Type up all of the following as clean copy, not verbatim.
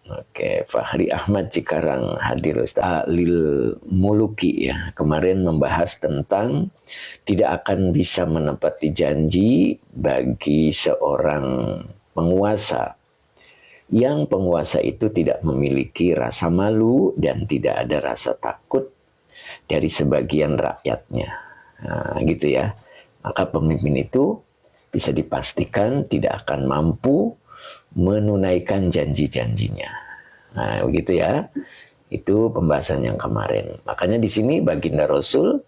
Oke, Fahri Ahmad Cikarang hadir Ustaz. Lil Muluki ya, kemarin membahas tentang tidak akan bisa menepati janji bagi seorang penguasa yang penguasa itu tidak memiliki rasa malu dan tidak ada rasa takut dari sebagian rakyatnya. Nah, gitu ya. Maka pemimpin itu bisa dipastikan tidak akan mampu menunaikan janji-janjinya. Nah, begitu ya. Itu pembahasan yang kemarin. Makanya di sini baginda Rasul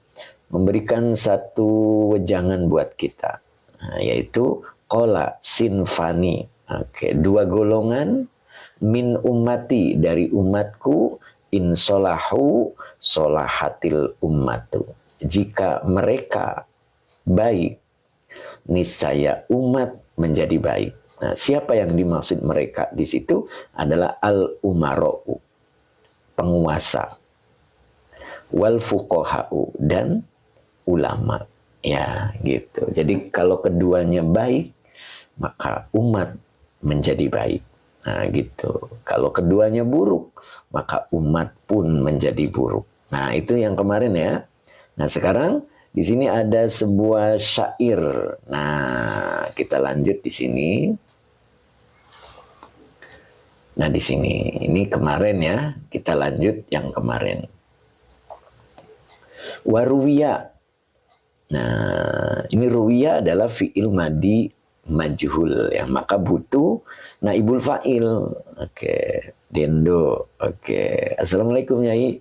memberikan satu wejangan buat kita. Nah, yaitu qala sinfani. Oke, dua golongan min ummati dari umatku insolahu solahatil ummatu. Jika mereka baik, niscaya umat menjadi baik. Nah, siapa yang dimaksud mereka di situ adalah al-umara'u, penguasa, wal fuqaha'u, dan ulama. Ya, gitu. Jadi kalau keduanya baik, maka umat menjadi baik. Nah, gitu. Kalau keduanya buruk, maka umat pun menjadi buruk. Nah, itu yang kemarin ya. Nah, sekarang di sini ada sebuah syair. Nah, kita lanjut di sini. Nah, di sini ini kemarin ya, kita lanjut yang kemarin. Waruwiya. Nah, ini ruwiya adalah fi'il madi majhul ya, maka butuh naibul fa'il. Oke, Dendo. Oke, Assalamualaikum Nyai.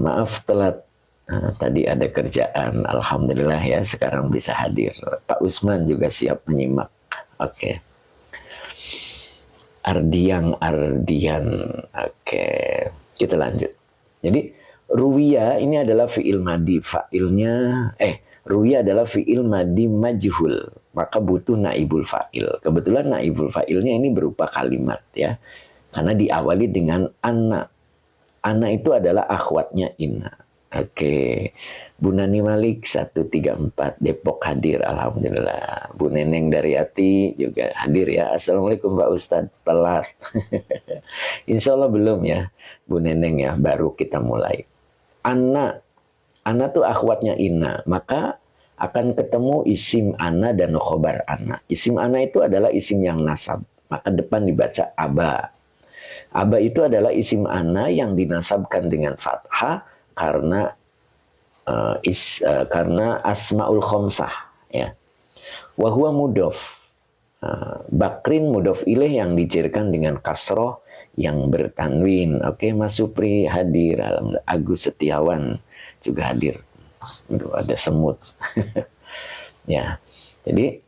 Maaf telat. Tadi ada kerjaan, alhamdulillah ya sekarang bisa hadir. Pak Usman juga siap menyimak. Oke. Ardian. Oke, kita lanjut. Jadi ruwiya ini adalah fi'il madi, ruwiya adalah fi'il madi majhul, maka butuh naibul fa'il. Kebetulan naibul fa'ilnya ini berupa kalimat ya, karena diawali dengan anna. Anna itu adalah akhwatnya inna. Oke, Bu Nani Malik 134 Depok hadir, alhamdulillah. Bu Neneng dari Ati juga hadir ya. Assalamualaikum Pak Ustadz, telat. Insya Allah belum ya Bu Neneng ya, baru kita mulai. Anna tuh akhwatnya inna, maka akan ketemu isim ana dan khobar ana. Isim ana itu adalah isim yang nasab, maka depan dibaca aba. Aba itu adalah isim ana yang dinasabkan dengan fathah karena karena asmaul khomsah ya. Wa huwa mudhof. Bakrin mudhof ilaih yang dijerkan dengan kasroh yang bertanwin. Oke, Mas Supri hadir. Agus Setiawan juga hadir. Aduh, ada semut. Ya. Jadi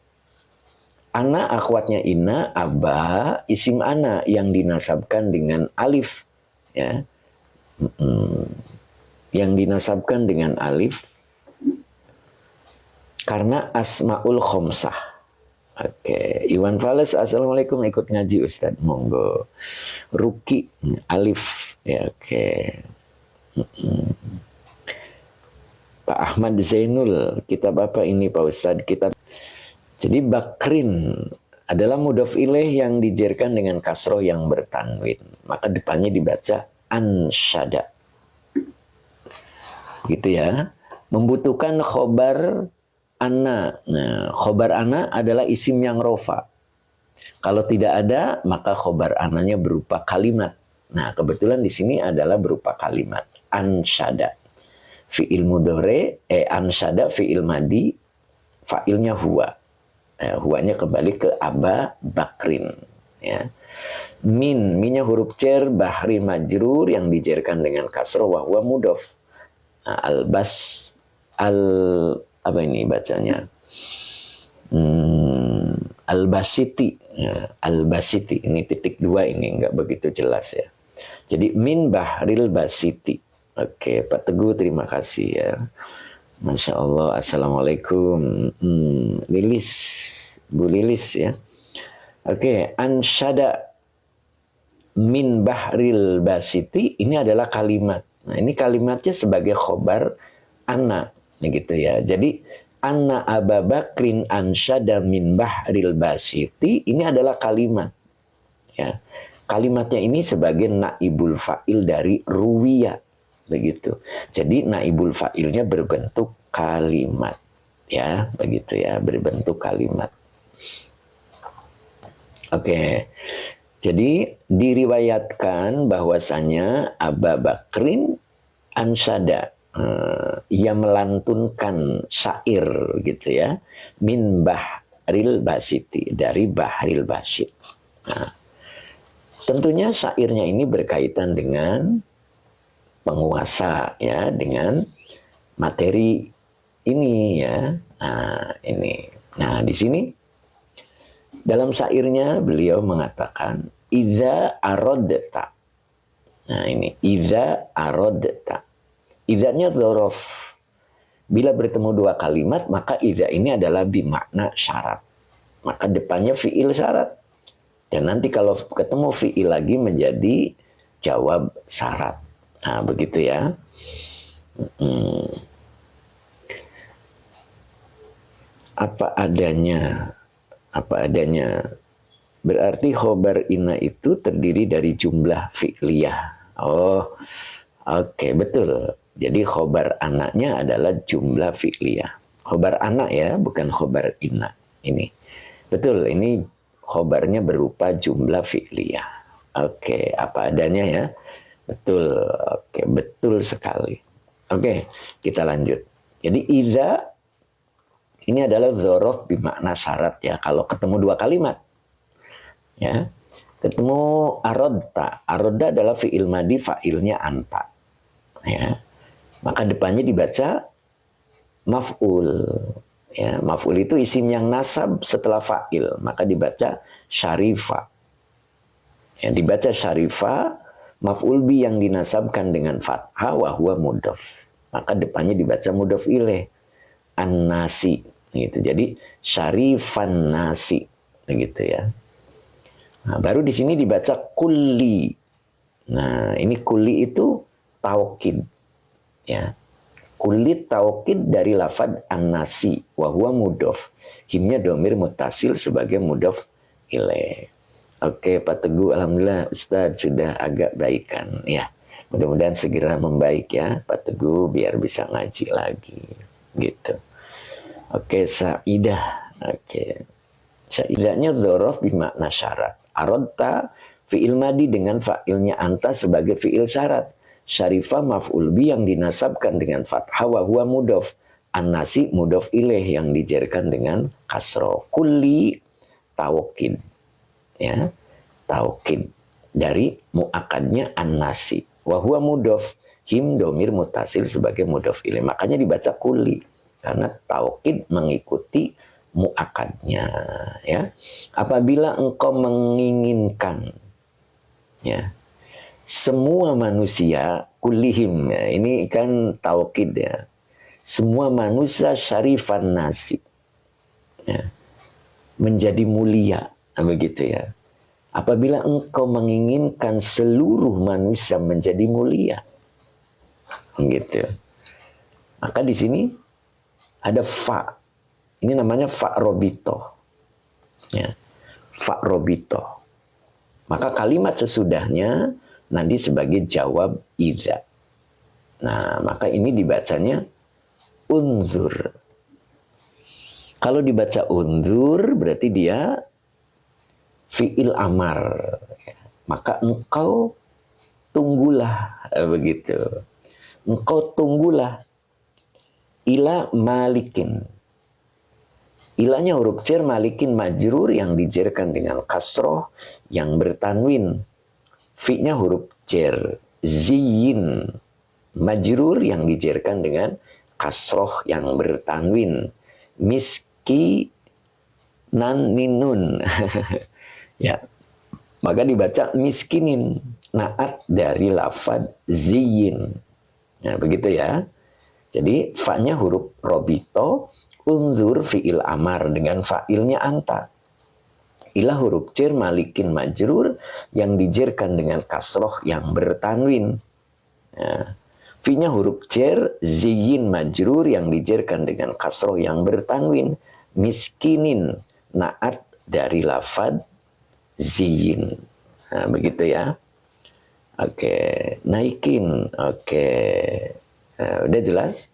ana akhwatnya inna, aba isim ana yang dinasabkan dengan alif ya. Yang dinasabkan dengan alif karena asmaul khomsah. Oke, Iwan Fales, assalamualaikum, ikut ngaji Ustadz, monggo. Ruki alif ya, oke. Pak Ahmad Zainul, kitab apa ini Pak Ustadz? Kitab. Jadi bakrin adalah mudhof ilaih yang dijerkan dengan kasroh yang bertanwin, maka depannya dibaca ansyada. Gitu ya, membutuhkan khobar ana. Nah, khobar ana adalah isim yang rofa. Kalau tidak ada, maka khobar ananya berupa kalimat. Nah, kebetulan di sini adalah berupa kalimat ansyada. Fi'il mudhore, ansyada fi'il madi, fa'ilnya huwa. Huwanya kembali ke aba bakrin. Ya. Minnya huruf cer, bahri majrur yang dijerkan dengan kasroh wa huwa mudhof. Apa ini bacanya? Al-Basiti. Ya, Al-Basiti. Ini titik 2 ini nggak begitu jelas ya. Jadi min bahril basiti. Oke, Pak Teguh terima kasih ya. Masya Allah. Assalamualaikum. Lilis. Bu Lilis ya. Oke, ansyada min bahril basiti ini adalah kalimat. Nah, ini kalimatnya sebagai khobar anna, gitu ya. Jadi anna Aba Bakrin ansyada min bahril basiti ini adalah kalimat. Ya. kalimatnya ini sebagai naibul fa'il dari ruwiya, begitu. Jadi naibul fa'ilnya berbentuk kalimat, ya, begitu ya, berbentuk kalimat. Oke. Jadi diriwayatkan bahwasanya Aba Bakrin ansada, ia melantunkan syair gitu ya, min Bahril Basiti, dari Bahril Basit. Nah, tentunya syairnya ini berkaitan dengan penguasa ya, dengan materi ini ya. Nah, ini. Nah, di sini dalam syairnya beliau mengatakan iza aradta. Nah, ini iza aradta. Izanya zorof. Bila bertemu dua kalimat, maka iza ini adalah bimakna syarat. Maka depannya fiil syarat. Dan nanti kalau ketemu fiil lagi menjadi jawab syarat. Nah, begitu ya. Apa adanya. Apa adanya. Berarti khobar inna itu terdiri dari jumlah fi'liyah. Oh, oke, betul. Jadi khobar anaknya adalah jumlah fi'liyah. Khobar anak ya, bukan khobar inna. Ini. Betul, ini khobarnya berupa jumlah fi'liyah. Oke, apa adanya ya. Betul, oke, betul sekali. Oke, kita lanjut. Jadi iza ini adalah zorof bermakna syarat ya. Kalau ketemu dua kalimat, ya, ketemu arodta. Arodta adalah fi'il madi, fa'ilnya anta. Ya, maka depannya dibaca maf'ul. Ya, maf'ul itu isim yang nasab setelah fa'il, maka dibaca syarifa. Ya, dibaca syarifa, maf'ul bi yang dinasabkan dengan fathah wa huwa mudhaf. Maka depannya dibaca mudhaf ilaih. An-nasi. Gitu. Jadi syarifan nasi, begitu ya. Nah, baru di sini dibaca kulli. Nah, ini kulli itu taukid, ya. Kulli taukid dari lafad an-nasi, wa huwa mudhof. Himnya domir mutasil sebagai mudhof ilaih. Oke, Pak Teguh, alhamdulillah Ustadz sudah agak baikan, ya. Mudah-mudahan segera membaik ya, Pak Teguh, biar bisa ngaji lagi, gitu. Oke, sa'idah. Oke. Sa'idahnya zorof bimakna syarat. Arodta fi'il madi dengan fa'ilnya anta sebagai fi'il syarat. Syarifah maf'ul bi yang dinasabkan dengan fathah wa huwa mudhof. An-nasi mudhof ilaih yang dijerkan dengan kasroh. Kulli taukid. Ya. Taukid dari mu'akadnya an-nasi. Wa huwa mudhof. Him domir mutasil sebagai mudhof ilaih. Makanya dibaca kulli. Karena taukid mengikuti mu'akadnya, ya. Apabila engkau menginginkan, ya, semua manusia kulihim, ya, ini kan taukid ya, semua manusia syarifan nasi, ya, menjadi mulia, begitu ya. Apabila engkau menginginkan seluruh manusia menjadi mulia, gitu. Maka di sini ada fa. Ini namanya fa robito. Ya. Fa robito. Maka kalimat sesudahnya nanti sebagai jawab iza. Nah, maka ini dibacanya unzur. Kalau dibaca unzur berarti dia fi'il amar. Maka engkau tunggulah, begitu. Engkau tunggulah ila malikin. Ilanya huruf jar, malikin majrur yang dijerkan dengan kasroh yang bertanwin. Fi-nya huruf jar. Ziyin majrur yang dijerkan dengan kasroh yang bertanwin. Miski nan ninun. Ya. Maka dibaca miskinin. Naat dari lafad ziyin. Nah, begitu ya. Jadi fa-nya huruf robito, unzur fi'il amar dengan fa'ilnya anta. Ila huruf jar malikin majrur yang dijerkan dengan kasroh yang bertanwin. Nah, fi-nya huruf jar ziyin majrur yang dijerkan dengan kasroh yang bertanwin. Miskinin naat dari lafad ziyin. Nah, begitu ya. Oke, naikin. Oke. Nah, udah jelas?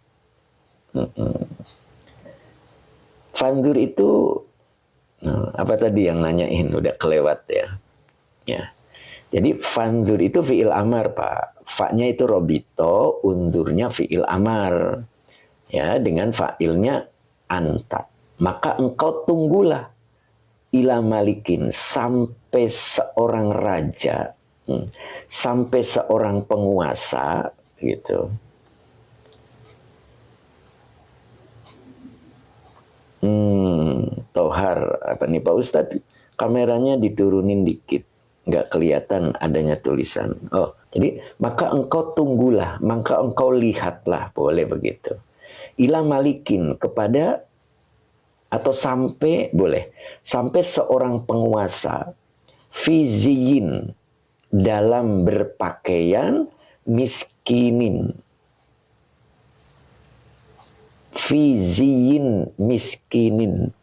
Fanzur itu apa tadi yang nanyain udah kelewat ya. Ya. Jadi fanzur itu fiil amar, Pak. Fa-nya itu robito, unzurnya fiil amar. Ya, dengan fa'ilnya anta. Maka engkau tunggulah ila malikin, sampai seorang raja, sampai seorang penguasa gitu. Tohar apa nih Pak Ustadz? Kameranya diturunin dikit, nggak kelihatan adanya tulisan. Oh, jadi maka engkau tunggulah, maka engkau lihatlah, boleh begitu. Ila malikin, kepada atau sampai, boleh, sampai seorang penguasa fiziyin, dalam berpakaian miskinin, fiziyin miskinin,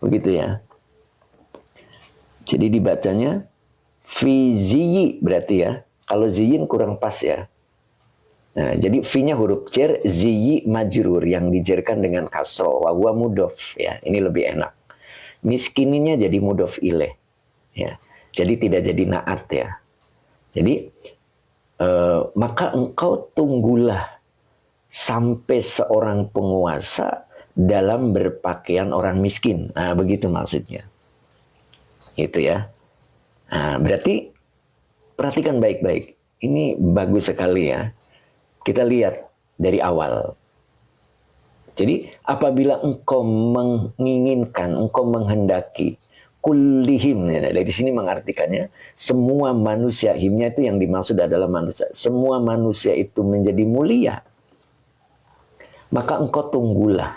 begitu ya. Jadi dibacanya fiziyi berarti ya. Kalau ziyin kurang pas ya. Nah, jadi fi-nya huruf jar, ziyi majrur yang dijerkan dengan kasro, wa huwa mudhof ya. Ini lebih enak. Miskininnya jadi mudhof ilaih ya. Jadi tidak jadi naat ya. Jadi maka engkau tunggulah sampai seorang penguasa dalam berpakaian orang miskin. Nah, begitu maksudnya. Itu ya. Nah, berarti perhatikan baik-baik. Ini bagus sekali ya. Kita lihat dari awal. Jadi apabila engkau menginginkan, engkau menghendaki, kullihim, ya, dari sini mengartikannya, semua manusia, himnya itu yang dimaksud adalah manusia. Semua manusia itu menjadi mulia. Maka engkau tunggulah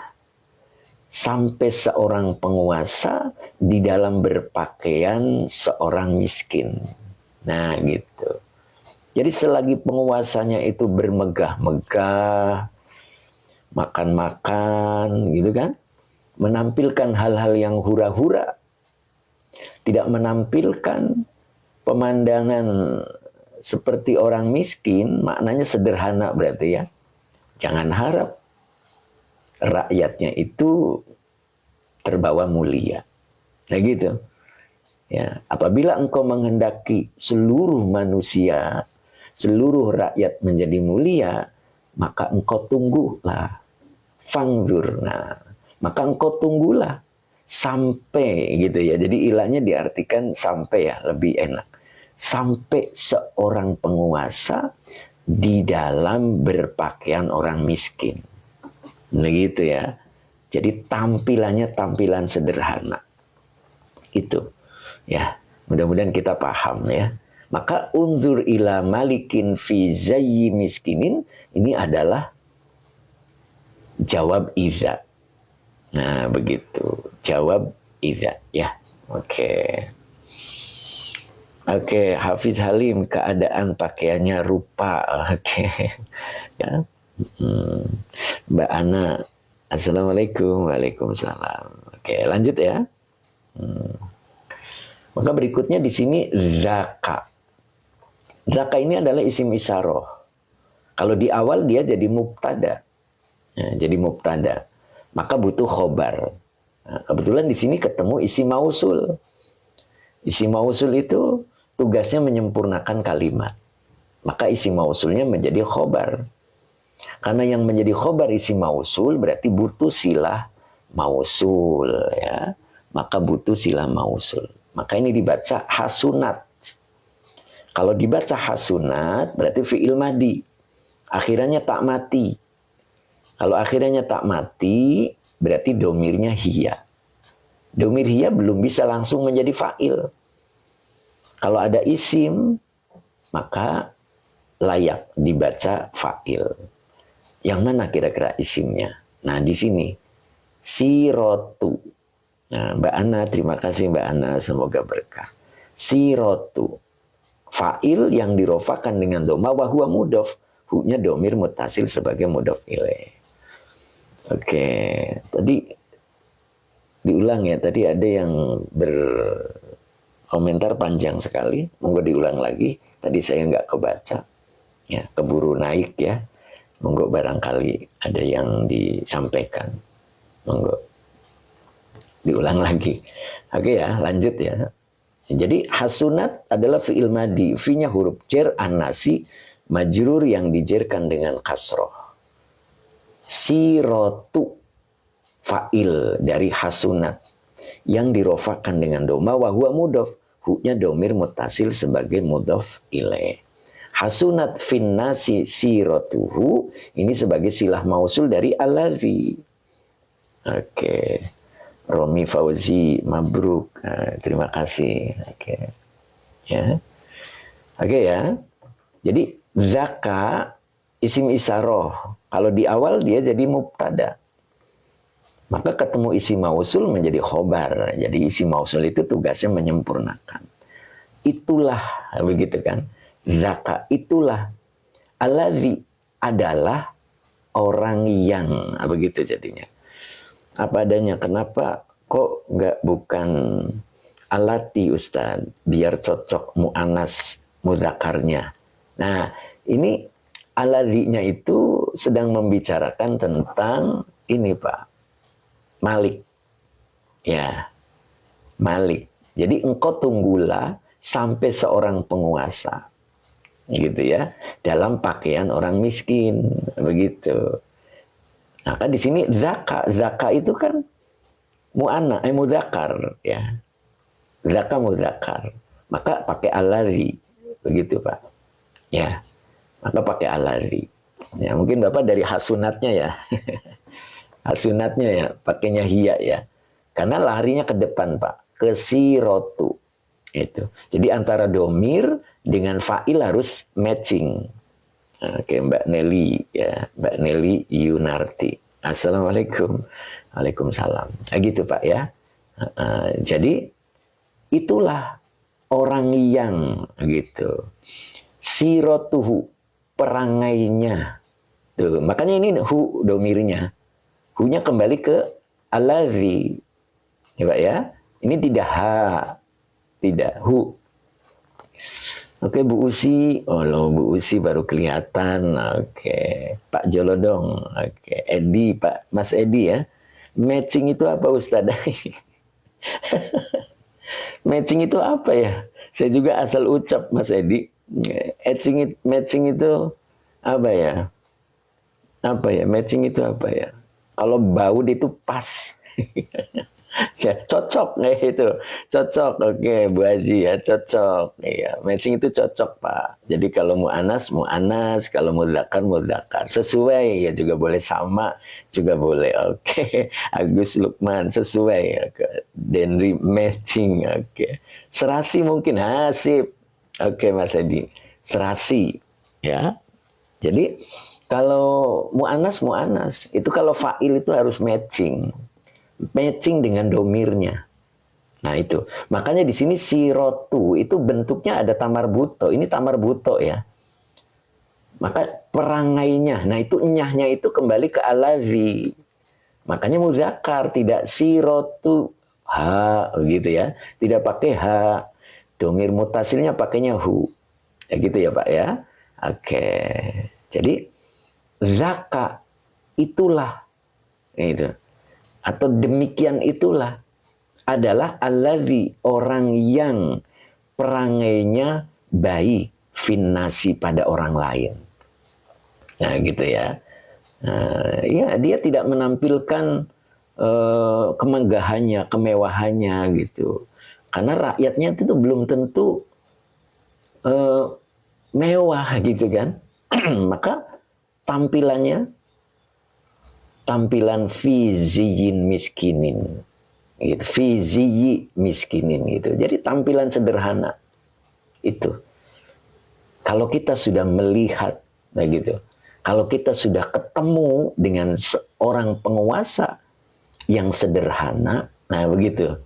sampai seorang penguasa di dalam berpakaian seorang miskin. Nah gitu. Jadi selagi penguasanya itu bermegah-megah, makan-makan gitu kan, menampilkan hal-hal yang hura-hura, tidak menampilkan pemandangan seperti orang miskin, maknanya sederhana berarti ya. Jangan harap rakyatnya itu terbawa mulia. Nah gitu. Ya, apabila engkau menghendaki seluruh manusia, seluruh rakyat menjadi mulia, maka engkau tunggulah. Fangzur. Nah, maka engkau tunggulah sampai gitu ya. Jadi ilahnya diartikan sampai ya, lebih enak. Sampai seorang penguasa di dalam berpakaian orang miskin. Begitu ya. Jadi tampilannya tampilan sederhana. Itu. Ya, mudah-mudahan kita paham ya. Maka unzur ila malikin fi zayyi miskinin, ini adalah jawab iza. Nah, begitu. Jawab iza ya. Oke. Oke, Hafiz Halim, keadaan pakaiannya rupa. Oke. Ya. Mbak Ana, assalamualaikum. Waalaikumsalam. Oke, lanjut ya. Maka berikutnya di sini zaka. Zaka ini adalah isim isyarah. Kalau di awal dia jadi mubtada. Ya, jadi mubtada. Maka butuh khobar. Nah, kebetulan di sini ketemu isim mausul. Isim mausul itu tugasnya menyempurnakan kalimat. Maka isim mausulnya menjadi khobar. Karena yang menjadi khobar isim mausul berarti butuh silah mausul ya. Maka butuh silah mausul. Maka ini dibaca hasunat. Kalau dibaca hasunat berarti fi'il madi. Akhirannya tak mati. Kalau akhirannya tak mati berarti domirnya hiya. Domir hiya belum bisa langsung menjadi fa'il. Kalau ada isim maka layak dibaca fa'il. Yang mana kira-kira isimnya? Nah di sini sirotu. Nah, Mbak Ana, terima kasih Mbak Ana, semoga berkah. Sirotu, fa'il yang dirofakan dengan doma, wa huwa mudhof, hu-nya domir mutasil sebagai mudhof ilaih. Oke, tadi diulang ya, tadi ada yang komentar panjang sekali, monggo diulang lagi. Tadi saya nggak kebaca, ya keburu naik ya. Monggo barangkali ada yang disampaikan, monggo diulang lagi. Oke ya, lanjut ya. Jadi hasunat adalah fi'il madi, fi-nya huruf jar an-nasi majrur yang dijerkan dengan kasroh. Sirotu fa'il dari hasunat yang dirofakan dengan doma wa huwa mudhof, hu-nya domir mutasil sebagai mudhof ilaih. Hasunat finnasi sirotuhu ini sebagai silah mausul dari alladzi. Oke. Romi Fauzi Mabruk, terima kasih. Oke. Ya. Oke ya. Jadi zaka isim isaroh. Kalau di awal dia jadi mubtada. Maka ketemu isim mausul menjadi khobar. Jadi isim mausul itu tugasnya menyempurnakan. Itulah, begitu kan. Zaka itulah. Alladzi adalah orang yang, begitu jadinya. Apa adanya. Kenapa kok nggak bukan alati Ustaz? Biar cocok mu'anas mudzakarnya. Nah, ini alladzi-nya itu sedang membicarakan tentang ini Pak, Malik. Ya, Malik. Jadi engkau tunggulah sampai seorang penguasa. Gitu ya. Dalam pakaian orang miskin. Begitu. Nah, kan di sini zaka. Zaka itu kan mudzakar. Ya. Zaka mudzakar. Maka pakai alladzi. Begitu Pak. Ya. Maka pakai alladzi. Ya, mungkin Bapak dari hasunatnya ya. Hasunatnya ya, pakainya hiya ya. Karena larinya ke depan Pak, ke sirotu. Itu. Jadi antara domir dengan fa'il harus matching. Oke, Mbak Nelly ya, Mbak Nelly Yunarti. Assalamualaikum. Waalaikumsalam. Nah, gitu Pak ya. Jadi itulah orang yang gitu. Sirotuhu, perangainya. Tuh, makanya ini hu domirnya. Hu-nya kembali ke alladzi. Ya Pak ya. Ini tidak ha. Tidak hu. Oke Bu Usi. Oh loh, Bu Usi baru kelihatan. Oke. Pak Jolodong. Oke. Edi, Pak. Mas Edi ya. Matching itu apa Ustaz? Matching itu apa ya? Saya juga asal ucap Mas Edi. Matching itu apa ya? Apa ya? Matching itu apa ya? Kalau baud itu pas. Ya, cocok itu. Cocok. Oke, Bu Haji ya, cocok. Ya, matching itu cocok, Pak. Jadi kalau mu'anas, kalau mudzakar. Sesuai ya juga boleh, sama juga boleh. Oke. Agus Lukman sesuai. Oke. Denri matching. Oke. Serasi mungkin hasib. Oke, Mas Edi. Serasi ya. Jadi kalau mu'anas itu kalau fa'il itu harus matching dengan domirnya. Nah itu, makanya di sini sirotu itu bentuknya ada tamar buto. Ini tamar buto ya. Maka perangainya, nah itu nyahnya itu kembali ke alladzi. Makanya muzakkar, tidak sirotu ha gitu ya. Tidak pakai ha. Domir mutasilnya pakainya hu. Ya gitu ya Pak ya. Oke. Jadi zaka itulah itu. Atau demikian itulah adalah alladzi, orang yang perangainya baik finnasi pada orang lain. Nah gitu ya. Ya dia tidak menampilkan kemegahannya, kemewahannya gitu. Karena rakyatnya itu belum tentu mewah gitu kan. Maka tampilan fiziyin miskinin gitu, fiziyi miskinin gitu. Jadi tampilan sederhana itu. Kalau kita sudah melihat nah gitu, kalau kita sudah ketemu dengan seorang penguasa yang sederhana, nah begitu,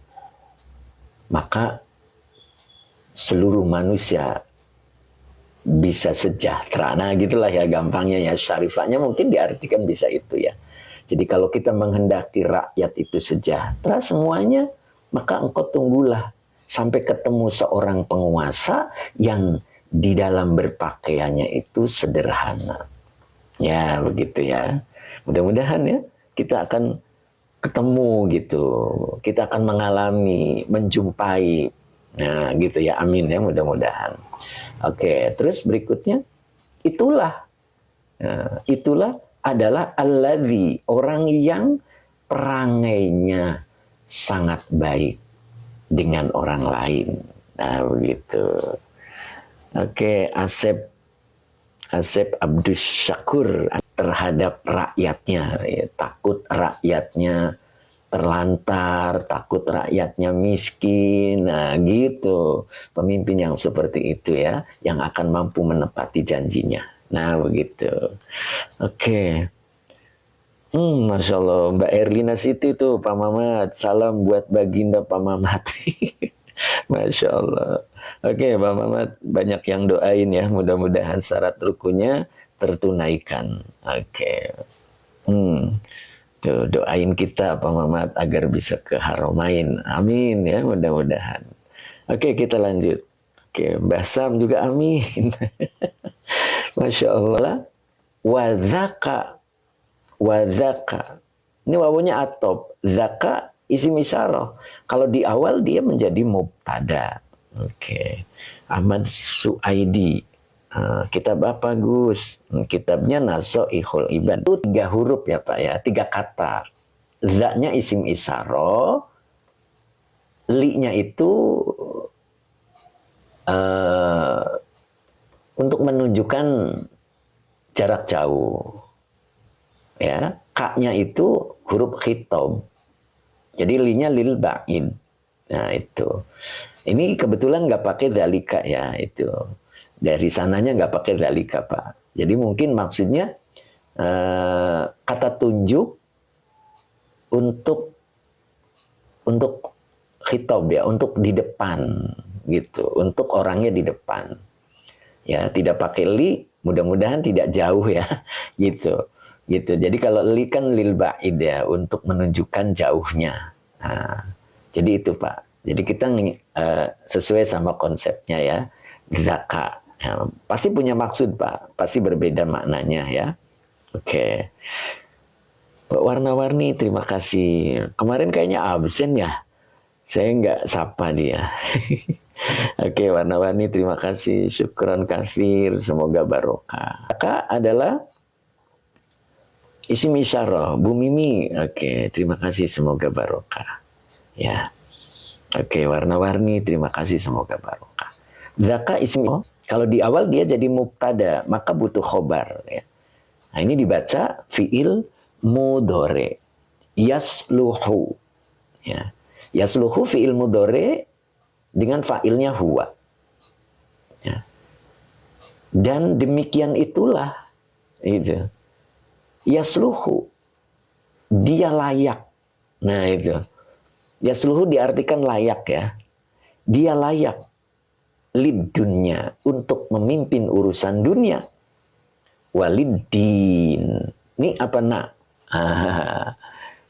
maka seluruh manusia bisa sejahtera. Nah gitulah ya gampangnya ya, syarifatnya mungkin diartikan bisa itu ya. Jadi kalau kita menghendaki rakyat itu sejahtera semuanya, maka engkau tunggulah sampai ketemu seorang penguasa yang di dalam berpakaiannya itu sederhana. Ya, begitu ya. Mudah-mudahan ya kita akan ketemu gitu. Kita akan mengalami, menjumpai. Nah, gitu ya. Amin ya, mudah-mudahan. Oke, terus berikutnya itulah. Nah, itulah adalah alladzi, orang yang perangainya sangat baik dengan orang lain. Nah, begitu. Oke, Asep Abdus Syakur terhadap rakyatnya, ya, takut rakyatnya terlantar, takut rakyatnya miskin. Nah, gitu. Pemimpin yang seperti itu ya, yang akan mampu menepati janjinya. Nah, begitu. Oke. Masya Allah, Mbak Erlina Siti tuh, Pak Mamat. Salam buat Baginda Pak Mamat. Masya Allah. Oke, Pak Mamat, banyak yang doain ya. Mudah-mudahan syarat rukunnya tertunaikan. Oke. Tuh, doain kita Pak Mamat agar bisa ke Haramain. Amin ya, mudah-mudahan. Oke, kita lanjut. Oke, Mbah Sam juga amin. Masya Allah. Wazaka. Wazaka. Ini wawunya atop. Zaka isim isyarah. Kalau di awal dia menjadi mubtada. Oke. Ahmad Suaidi. Kitab apa Gus? Kitabnya Nasoihul Ibad. Itu 3 huruf ya Pak ya. 3 kata. Za-nya isim isyarah. Li-nya itu untuk menunjukkan jarak jauh. Ya, K-nya itu huruf khitab. Jadi li-nya lil ba'id. Nah, itu. Ini kebetulan nggak pakai zalika ya, itu. Dari sananya nggak pakai zalika, Pak. Jadi mungkin maksudnya kata tunjuk untuk khitab ya, untuk di depan gitu, untuk orangnya di depan. Ya, tidak pakai li, mudah-mudahan tidak jauh ya, gitu. Gitu. Jadi kalau li kan lil ba'id ya, untuk menunjukkan jauhnya. Nah, jadi itu Pak. Jadi kita sesuai sama konsepnya ya. Zaka. Ya, pasti punya maksud Pak. Pasti berbeda maknanya ya. Oke. Warna-warni terima kasih. Kemarin kayaknya absen ya. Saya nggak sapa dia. Oke, warna-warni terima kasih. Syukron kafir. Semoga barokah. Zaka adalah isim isyarah, Bu Mimi. Oke, terima kasih, semoga barokah. Ya. Oke, warna-warni, terima kasih, semoga barokah. Zaka isim, kalau di awal dia jadi mubtada, maka butuh khobar. Ya. Nah, ini dibaca fi'il mudhore. Yasluhu. Ya. Yasluhu fi'il mudhore dengan fa'ilnya huwa. Ya. Dan demikian itulah. Itu. Yasluhu, dia layak. Nah itu. Yasluhu diartikan layak ya. Dia layak lidunya, untuk memimpin urusan dunia. Waliddin. Ini apa nak?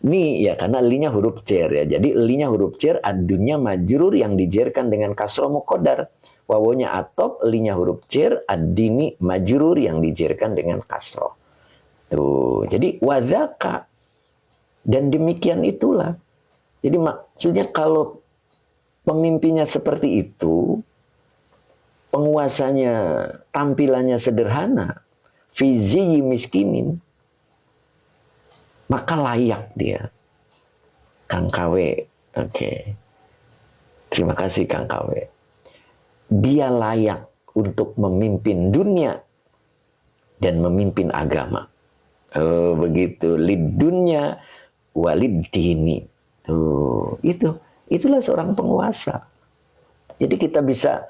Ini ya karena linya huruf cer ya. Jadi linya huruf cer, ad-dunya majrur yang dijerkan dengan kasroh muqaddar. Wawonya atop, linya huruf cer, ad-dini majrur yang dijerkan dengan kasroh. Tuh, jadi wazaka. Dan demikian itulah. Jadi maksudnya kalau pemimpinnya seperti itu, penguasanya tampilannya sederhana, fizi miskinin, maka layak dia. Kang KW. Oke. Terima kasih Kang KW. Dia layak untuk memimpin dunia dan memimpin agama. Oh, begitu. Lidunya waliddini. Tuh, itulah seorang penguasa. Jadi kita bisa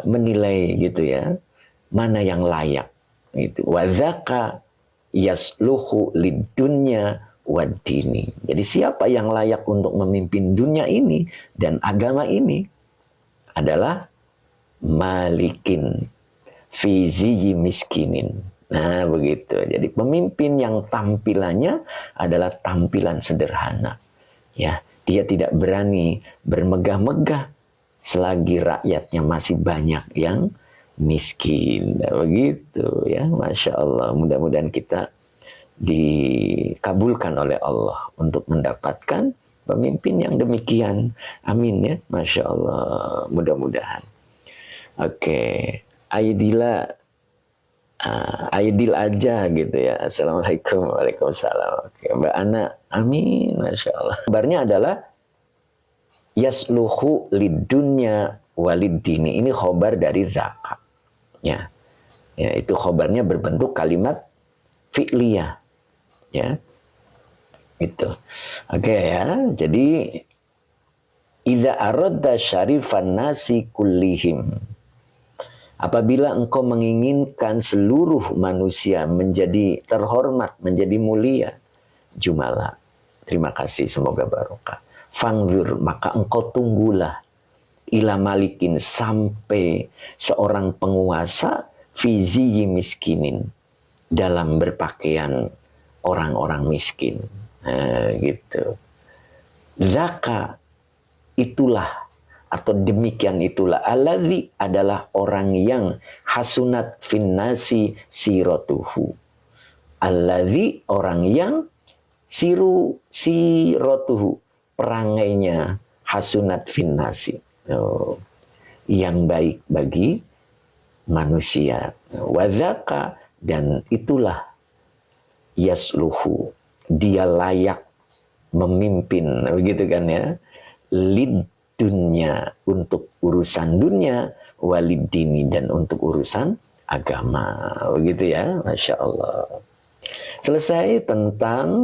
menilai gitu ya, mana yang layak. Itu wadzaka yasluhu lidunya waddini. Jadi siapa yang layak untuk memimpin dunia ini dan agama ini adalah malikin fizi miskinin. Nah, begitu. Jadi pemimpin yang tampilannya adalah tampilan sederhana. Ya, Dia tidak berani bermegah-megah selagi rakyatnya masih banyak yang miskin. Nah, begitu ya, Masya Allah. Mudah-mudahan kita dikabulkan oleh Allah untuk mendapatkan pemimpin yang demikian. Amin ya, Masya Allah. Mudah-mudahan. Oke, Aidila, Aidil aja gitu ya. Assalamualaikum, waalaikumsalam. Oke, Mbak Ana, amin, Masya Allah. Kabarnya adalah yasluhu lidunya walidini. Ini khobar dari zakat. Ya, itu khobarnya berbentuk kalimat fi'liyah. Ya, itu. Oke ya. Jadi idza aradda syarifan nasi kullihim. Apabila engkau menginginkan seluruh manusia menjadi terhormat, menjadi mulia, jumala. Terima kasih, semoga barokah. Fangzur, maka engkau tunggulah ila malikin, sampai seorang penguasa fiziyi miskinin, dalam berpakaian orang-orang miskin. Gitu. Zaka itulah, atau demikian itulah, alladzi adalah orang yang hasunat finnasi siratuhu. Alladzi, orang yang siratuhu, perangainya hasunat finnasi, yang baik bagi manusia. Wadzaka, dan itulah yasluhu, dia layak memimpin, begitu kan ya, lid dunia, untuk urusan dunia, walid dini, dan untuk urusan agama, begitu ya, Masya Allah. Selesai tentang